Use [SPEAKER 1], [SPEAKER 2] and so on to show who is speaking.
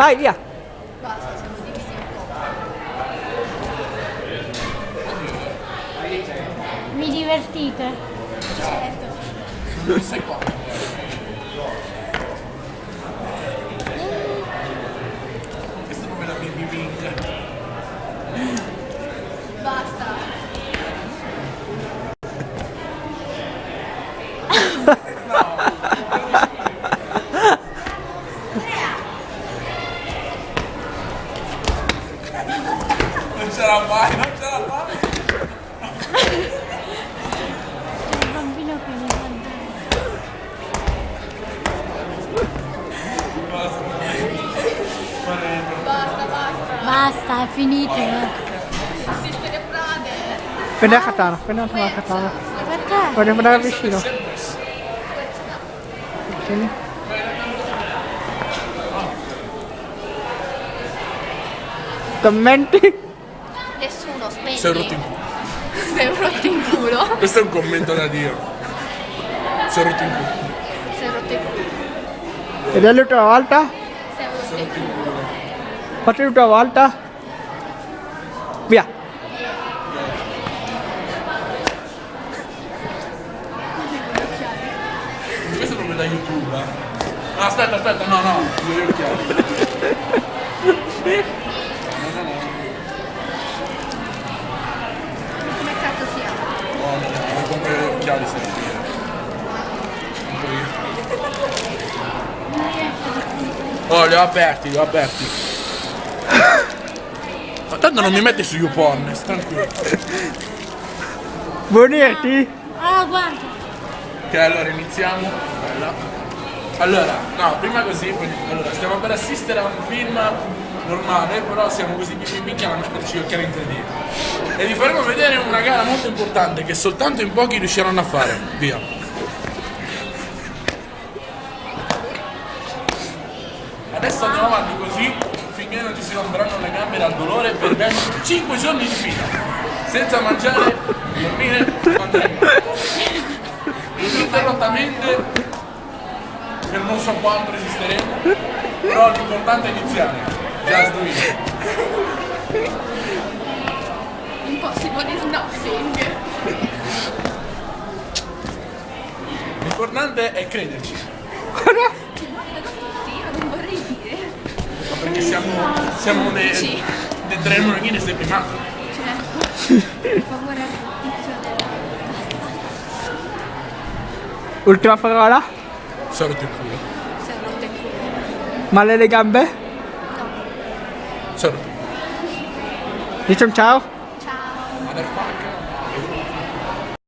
[SPEAKER 1] Vai, via.
[SPEAKER 2] Basta, siamo divisi un po'.
[SPEAKER 3] Mi divertite?
[SPEAKER 2] Certo.
[SPEAKER 4] Sai qua? Questa non me la baby wing.
[SPEAKER 2] Basta.
[SPEAKER 4] Non ce la fai, non ce la fai.
[SPEAKER 3] Il bambino che mi guarda.
[SPEAKER 2] Basta, basta.
[SPEAKER 3] Basta, è finito.
[SPEAKER 2] Assiste le prade.
[SPEAKER 1] Prendi la katana, prendi la katana.
[SPEAKER 3] Perché?
[SPEAKER 1] Voglio andare vicino. Tieni. Commenti?
[SPEAKER 2] Nessuno, spegni.
[SPEAKER 4] Sei rotto in culo.
[SPEAKER 2] Sei rotto in culo.
[SPEAKER 4] Questo è un commento da Dio. Sei rotto in culo.
[SPEAKER 2] Sei rotto in culo.
[SPEAKER 1] Ed è l'ultima volta?
[SPEAKER 2] Sei rotto in culo.
[SPEAKER 1] Fate l'ultima volta. Via.
[SPEAKER 4] Questo non me da YouTube, eh. No, aspetta, no, io gli occhiali.
[SPEAKER 2] Come cazzo si chiama?
[SPEAKER 4] No, devo comprare gli occhiali se non Oh, li ho aperti. Ma tanto non mi metti su YouPorn, stai tranquillo.
[SPEAKER 1] Buonetti?
[SPEAKER 3] Ah, guarda.
[SPEAKER 4] Ok, allora iniziamo. Bella. Allora, no, prima così, allora, stiamo per assistere a un film normale, però siamo così picchiamo a metterci gli occhiali in 3D. E vi faremo vedere una gara molto importante che soltanto in pochi riusciranno a fare. Via. Adesso andiamo avanti così finché non ci si romperanno le gambe dal dolore per ben 5 giorni di fila. Senza mangiare, dormire, mangiare. Ininterrottamente per non so quanto resisteremo, però l'importante è iniziare. Just do it.
[SPEAKER 2] Impossible is nothing.
[SPEAKER 4] L'importante è crederci,
[SPEAKER 2] Guarda tutti, io non vorrei dire.
[SPEAKER 4] ma perché siamo dei tremonini e sei prima.
[SPEAKER 2] Certo. Per favore,
[SPEAKER 1] Ultima parola?
[SPEAKER 4] Sono rotto il culo.
[SPEAKER 2] sei rotto in culo.
[SPEAKER 1] Male le gambe?
[SPEAKER 4] Sono rotto il culo.
[SPEAKER 1] Dici un ciao?
[SPEAKER 2] Ciao.
[SPEAKER 4] Motherfucker.